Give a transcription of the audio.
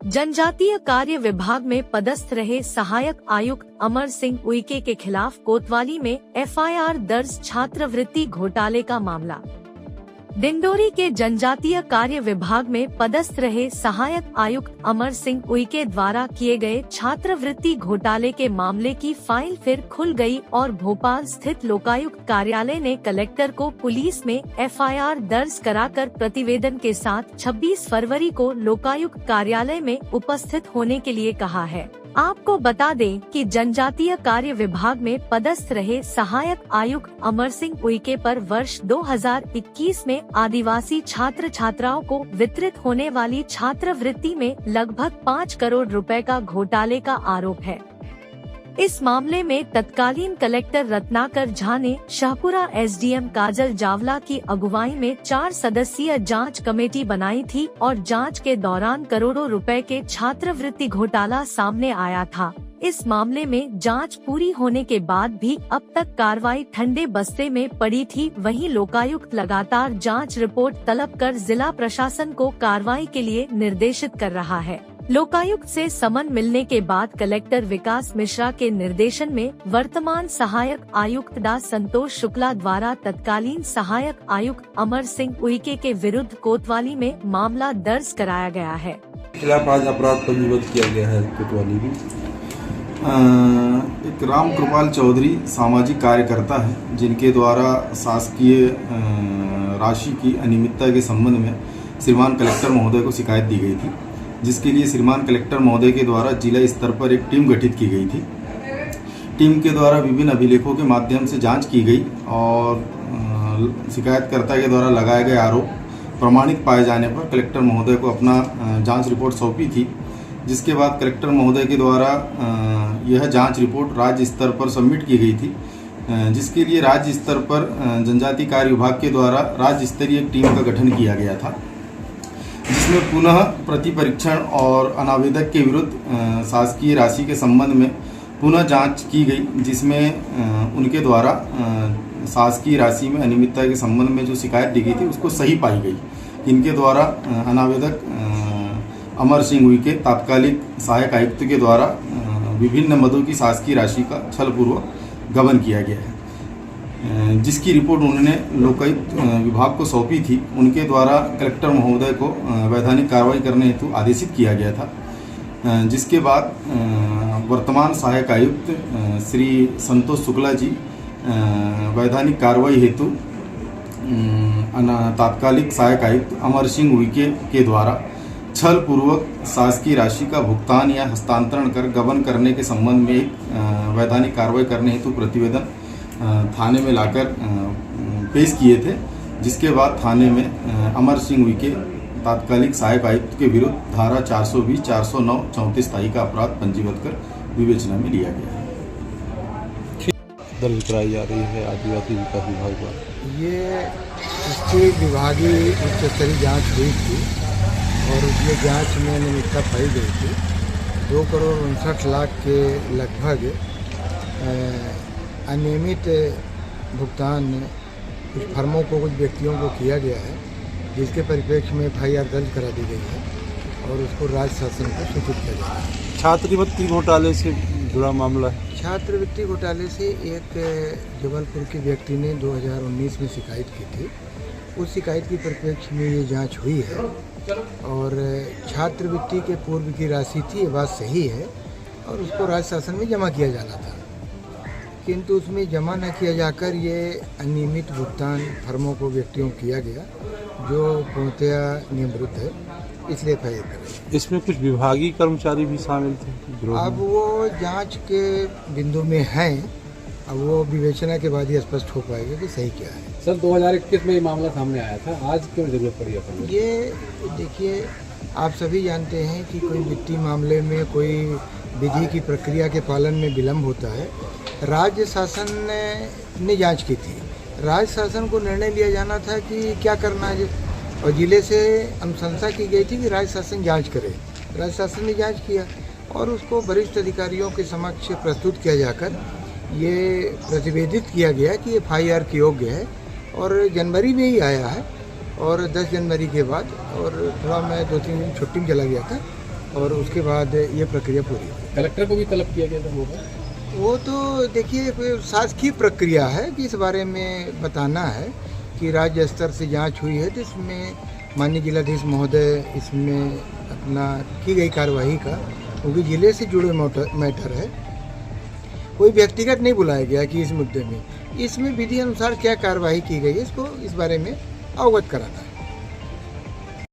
जनजातीय कार्य विभाग में पदस्थ रहे सहायक आयुक्त अमर सिंह उइके के खिलाफ कोतवाली में एफआईआर दर्ज। छात्रवृत्ति घोटाले का मामला। डिंडोरी के जनजातीय कार्य विभाग में पदस्थ रहे सहायक आयुक्त अमर सिंह उइके द्वारा किए गए छात्रवृत्ति घोटाले के मामले की फाइल फिर खुल गई और भोपाल स्थित लोकायुक्त कार्यालय ने कलेक्टर को पुलिस में एफआईआर दर्ज कराकर प्रतिवेदन के साथ 26 फरवरी को लोकायुक्त कार्यालय में उपस्थित होने के लिए कहा है। आपको बता दें कि जनजातीय कार्य विभाग में पदस्थ रहे सहायक आयुक्त अमर सिंह उइके पर वर्ष 2021 में आदिवासी छात्र छात्राओं को वितरित होने वाली छात्रवृत्ति में लगभग 5 करोड़ रुपए का घोटाले का आरोप है। इस मामले में तत्कालीन कलेक्टर रत्नाकर झा ने शाहपुरा एसडीएम काजल जावला की अगुवाई में 4 सदस्यीय जांच कमेटी बनाई थी और जांच के दौरान करोड़ों रुपए के छात्रवृत्ति घोटाला सामने आया था। इस मामले में जांच पूरी होने के बाद भी अब तक कार्रवाई ठंडे बस्ते में पड़ी थी। वहीं लोकायुक्त लगातार जांच रिपोर्ट तलब कर जिला प्रशासन को कार्रवाई के लिए निर्देशित कर रहा है। लोकायुक्त से समन मिलने के बाद कलेक्टर विकास मिश्रा के निर्देशन में वर्तमान सहायक आयुक्त डा संतोष शुक्ला द्वारा तत्कालीन सहायक आयुक्त अमर सिंह उइके के विरुद्ध कोतवाली में मामला दर्ज कराया गया है। खिलाफ आज अपराध पंजीबद्ध किया गया है कोतवाली में। एक राम कृपाल चौधरी सामाजिक कार्यकर्ता है, जिनके द्वारा शासकीय राशि की अनियमितता के संबंध में श्रीमान कलेक्टर महोदय को शिकायत दी गई थी, जिसके लिए श्रीमान कलेक्टर महोदय के द्वारा जिला स्तर पर एक टीम गठित की गई थी। टीम के द्वारा विभिन्न अभिलेखों के माध्यम से जांच की गई और शिकायतकर्ता के द्वारा लगाए गए आरोप प्रमाणित पाए जाने पर कलेक्टर महोदय को अपना जांच रिपोर्ट सौंपी थी, जिसके बाद कलेक्टर महोदय के द्वारा यह जांच रिपोर्ट राज्य स्तर पर सबमिट की गई थी, जिसके लिए राज्य स्तर पर जनजातीय कार्य विभाग के द्वारा राज्य स्तरीय एक टीम का गठन किया गया था, जिसमें पुनः प्रति परीक्षण और अनावेदक के विरुद्ध शासकीय राशि के संबंध में पुनः जांच की गई, जिसमें उनके द्वारा शासकीय राशि में अनियमितता के संबंध में जो शिकायत दी गई थी उसको सही पाई गई। इनके द्वारा अनावेदक अमर सिंह उइके तात्कालिक सहायक आयुक्त के द्वारा विभिन्न मदों की शासकीय राशि का छलपूर्वक गबन किया गया है, जिसकी रिपोर्ट उन्होंने लोकायुक्त विभाग को सौंपी थी। उनके द्वारा कलेक्टर महोदय को वैधानिक कार्रवाई करने हेतु आदेशित किया गया था, जिसके बाद वर्तमान सहायक आयुक्त श्री संतोष शुक्ला जी वैधानिक कार्रवाई हेतु तात्कालिक सहायक आयुक्त अमर सिंह उइके के द्वारा छल पूर्वक शासकीय राशि का भुगतान या हस्तांतरण कर गबन करने के संबंध में एक वैधानिक कार्रवाई करने हेतु प्रतिवेदन थाने में लाकर पेश किए थे, जिसके बाद थाने में अमर सिंह उइके तात्कालिक सहायक आयुक्त के विरुद्ध धारा 420, 409, 34 ताई का अपराध पंजीबद्ध कर विवेचना में लिया गया है। दर्ज कराई जा रही है आदिवासी विकास विभाग पर। ये इसकी विभागीय उच्च स्तरीय जाँच हुई थी और ये जांच में अनियमितता पाई गई थी। 2 करोड़ 59 लाख के लगभग अनियमित भुगतान कुछ फर्मों को, कुछ व्यक्तियों को किया गया है, जिसके परिप्रेक्ष्य में एफआईआर दर्ज करा दी गई है और उसको राज्य शासन को सूचित किया गया है। छात्रवृत्ति घोटाले से जुड़ा मामला है। छात्रवृत्ति घोटाले से एक जबलपुर के व्यक्ति ने 2019 में शिकायत की थी। उस शिकायत की परिप्रेक्ष्य में ये जांच हुई है और छात्रवृत्ति के पूर्व की राशि थी, ये बात सही है, और उसको राज्य शासन में जमा किया जाना था, किंतु उसमें जमा न किया जाकर ये अनियमित भुगतान फर्मों को, व्यक्तियों को किया गया, जो पूर्णतया नियम विरुद्ध है, इसलिए एफआईआर करें। इसमें कुछ विभागीय कर्मचारी भी शामिल थे। अब वो जांच के बिंदु में हैं, अब वो विवेचना के बाद ही स्पष्ट हो पाएगा कि सही क्या है। सर 2021 में ये मामला सामने आया था, आज क्यों जरूरत पड़ी है? ये देखिए, आप सभी जानते हैं कि कोई वित्तीय मामले में कोई विधि की प्रक्रिया के पालन में विलम्ब होता है। राज्य शासन ने जांच की थी, राज्य शासन को निर्णय लिया जाना था कि क्या करना है, और जिले से अनुशंसा की गई थी कि राज्य शासन जाँच करे। राज्य शासन ने जाँच किया और उसको वरिष्ठ अधिकारियों के समक्ष प्रस्तुत किया जाकर ये प्रतिवेदित किया गया कि एफआईआर के योग्य है, और जनवरी में ही आया है। और 10 जनवरी के बाद, और थोड़ा मैं 2-3 दिन छुट्टी में चला गया था, और उसके बाद ये प्रक्रिया पूरी हुई। कलेक्टर को भी तलब किया गया था होगा? वो तो देखिए कोई शासकीय प्रक्रिया है कि इस बारे में बताना है कि राज्य स्तर से जांच हुई है, तो इसमें माननीय जिलाधीश महोदय इसमें अपना की गई कार्यवाही का, क्योंकि जिले से जुड़े मैटर है, कोई व्यक्तिगत नहीं बुलाया गया कि इस मुद्दे में, इसमें विधि अनुसार क्या कार्यवाही की गई है इसको इस बारे में अवगत कराना है।